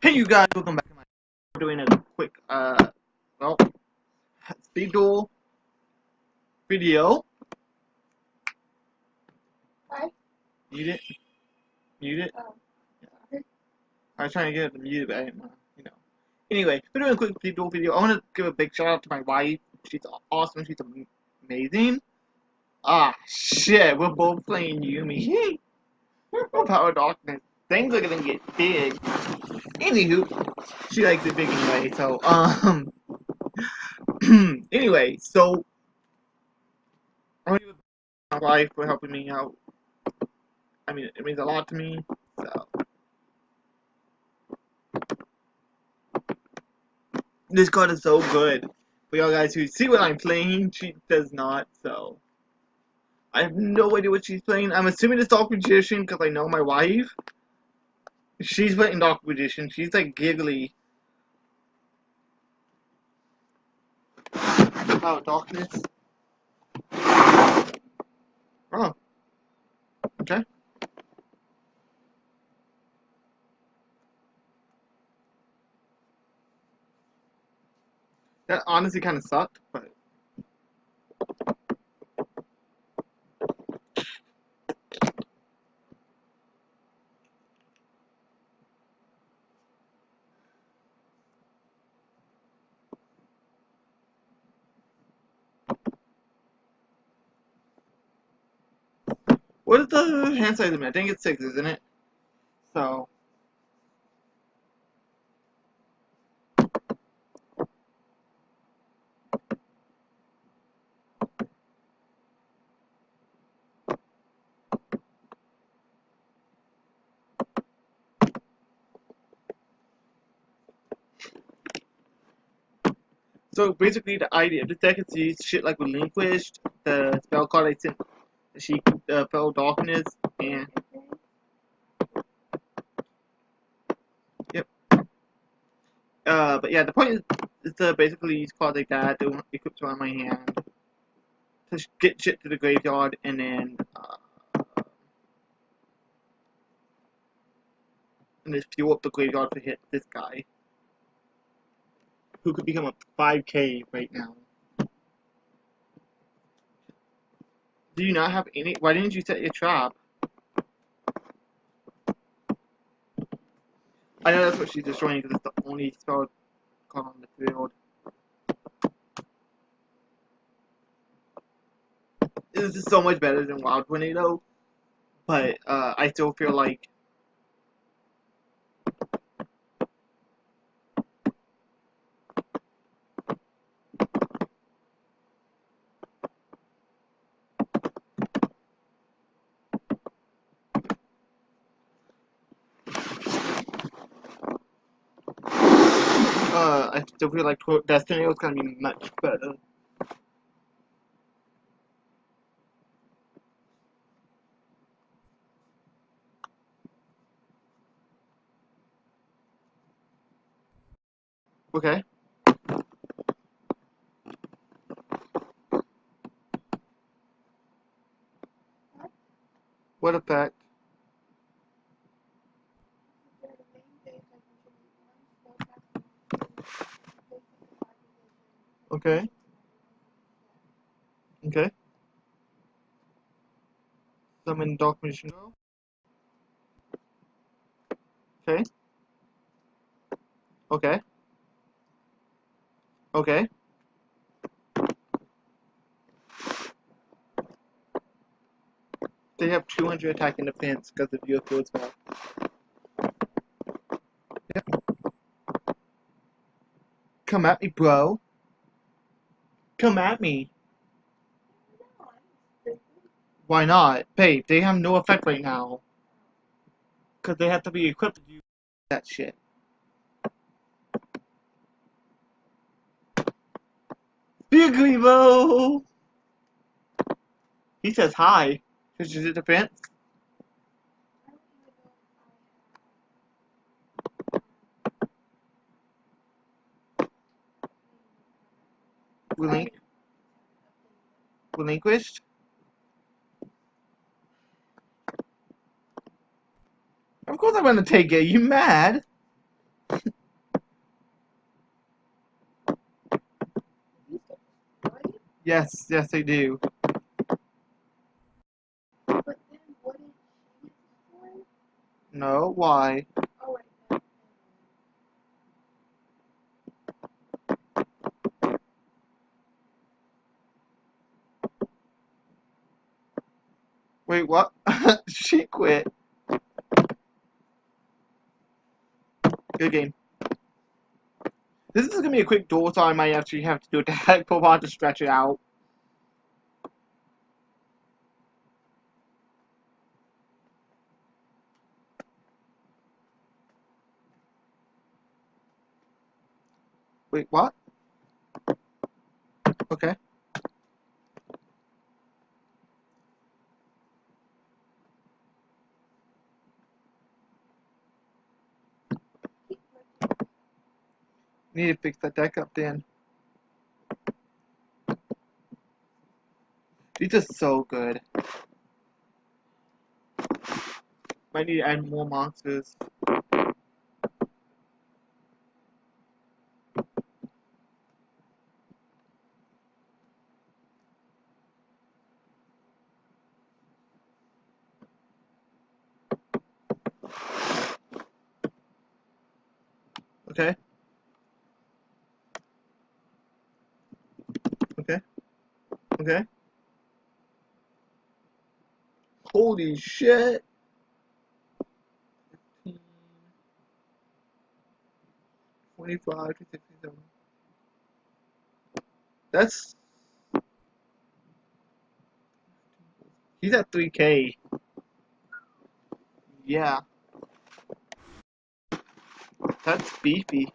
Hey you guys, welcome back to my doing a quick well speed duel video. Hi. Mute it. Mute it. Oh. Yeah. I was trying to get it to mute it, but I didn't you know. Anyway, we're doing a quick speed duel video. I wanna give a big shout out to my wife. She's awesome, she's amazing. Ah shit, we're both playing Yumi. We're Power Darkness. Things are gonna get big. Anywho, she likes it big anyway, so anyway, so I want to give my wife for helping me out. I mean, it means a lot to me. So this card is so good. For y'all guys who see what I'm playing, she does not. So I have no idea what she's playing. I'm assuming it's Dark Magician because I know my wife. She's playing Dark Magician. She's like giggly. Oh, darkness. Oh, okay. That honestly kind of sucked, but. What is the hand size limit? I think it's 6, isn't it? So. So basically, the idea of the deck is to use shit like Relinquished, the spell card I sent, she Fell Darkness, and yep. But yeah, the point is to basically use cards like that to equip around my hand to get shit to the graveyard, and just fuel up the graveyard to hit this guy, who could become a 5K right now. Do you not have any? Why didn't you set your trap? I know that's what she's destroying because it's the only spell card on the field. This is so much better than Wild Tornado, but I still feel like I still feel like Destiny is gonna be much better. Okay. What effect? Okay. Okay. Summon Dark Magician. Okay. Okay. Okay. They have 200 attack and defense because of UFO as well. Yep. Come at me, bro. Come at me. Why not? Babe, they have no effect right now. Because they have to be equipped to do that shit. Big Revo! He says hi. Because is it defense? Relinquished? Of course I'm gonna take it. You mad? Yes, yes, they do. But then what did she destroy? No, why? Oh, wait, no. Wait, what? She quit. Good game. This is gonna be a quick duel, so I might actually have to do a tag profile to stretch it out. Wait, what? Okay. Need to fix that deck up then. These are so good. Might need to add more monsters. Okay. Okay. Okay. Holy shit. 25 to 67. That's. He's at 3K. Yeah. That's beefy.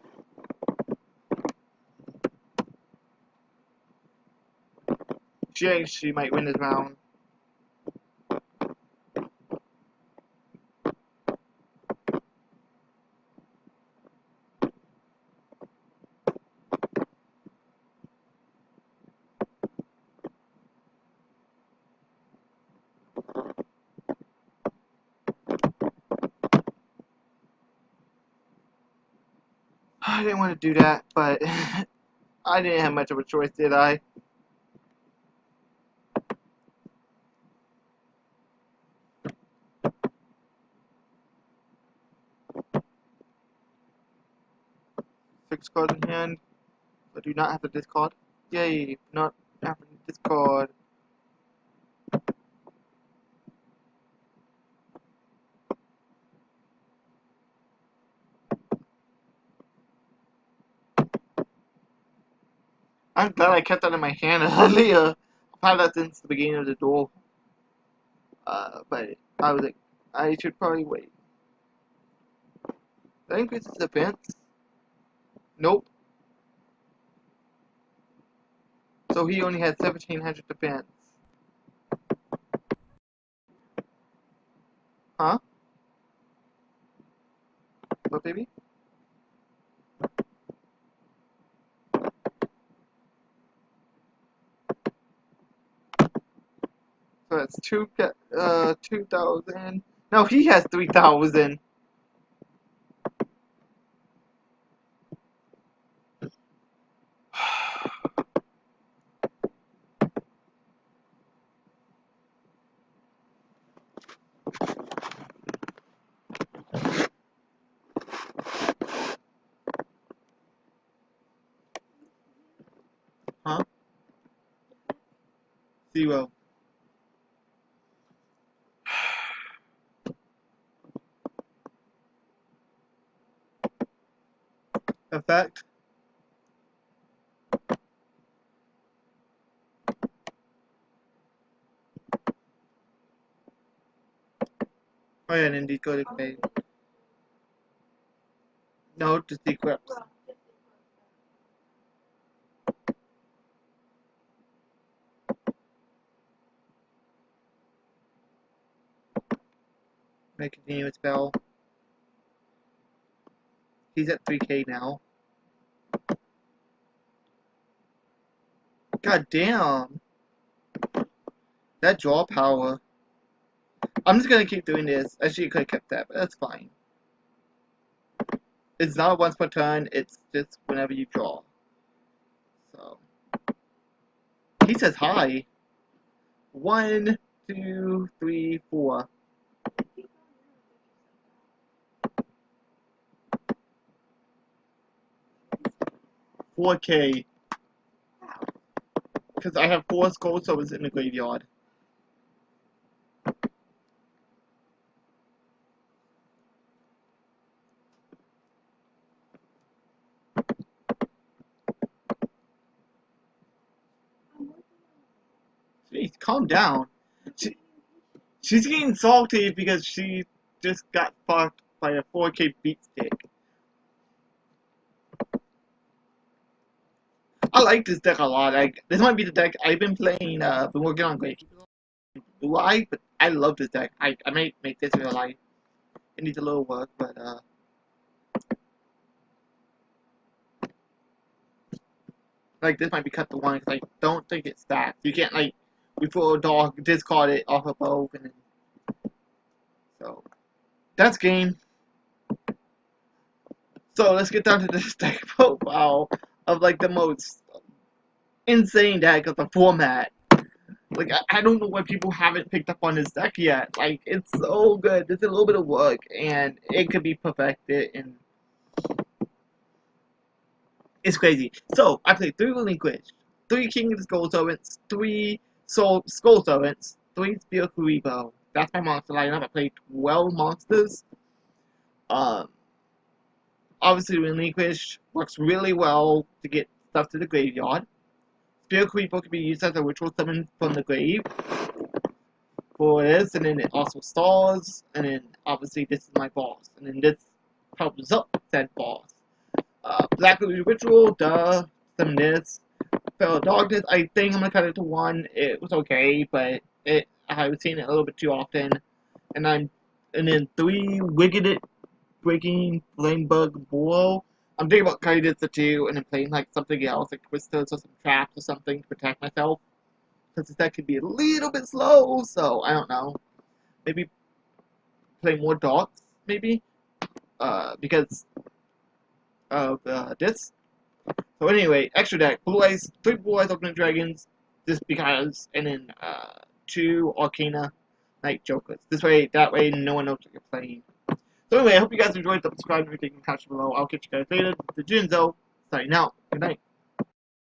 She might win this round. I didn't want to do that, but I didn't have much of a choice, did I? Six cards in hand. I do not have to discard. Yay, not having to discard. I'm glad I kept that in my hand earlier. I've had that since the beginning of the duel. But I was like, I should probably wait. That increases defense? Nope. So he only had 1700 defense. Huh? What, baby? So that's 2,000. No, he has 3,000. Huh? 0. Effect. Oh yeah, and indeed go to play. No, to secret. Well, just Make a continuous spell. He's at 3K now. God damn. That draw power. I'm just gonna keep doing this. I should could have kept that, but that's fine. It's not once per turn, it's just whenever you draw. So he says hi. 1, 2, 3, 4. 4K. Because I have 4 Skull Servants in the graveyard. Jeez, calm down. She's getting salty because she just got fucked by a 4K beat stick. I like this deck a lot. Like, this might be the deck I've been playing, been working on Great Do I? But I love this deck. I might make this real life. It needs a little work, but like this might be cut to 1 because I don't think it stacks. You can't like before a dog discard it off of both and then so that's game. So let's get down to this deck profile of like the most insane deck of the format. Like I don't know why people haven't picked up on this deck yet. Like it's so good. There's a little bit of work and it could be perfected and it's crazy. So I played 3 Relinquished, 3 King of the Skull Servants, 3 Skull Servants, 3 Spear Kuribo. That's my monster lineup. I played 12 monsters. Um, Obviously Relinquished works really well to get stuff to the graveyard. Spear Kuribo can be used as a ritual summon from the grave for this, and then it also stalls, and then obviously this is my boss, and then this helps up said boss. Black Ritual, duh, summon this. Fellow Darkness, I think I'm gonna cut it to 1. It was okay, but I was seeing it a little bit too often. And then 3 Wicked Breaking Flame Bug Duel. I'm thinking about cutting it to 2 and then playing like something else, like Twistos or some traps or something to protect myself. Because this deck could be a little bit slow, so I don't know. Maybe play more dots, maybe? Because of this. So anyway, extra deck, 3 Blue Eyes Ultimate Dragons, just because, and then 2 Arcana Knight Jokers. That way, no one knows what you're playing. So anyway, I hope you guys enjoyed. Subscribe and everything in the comments below. I'll catch you guys later. The Jinzo, signing out. Good night.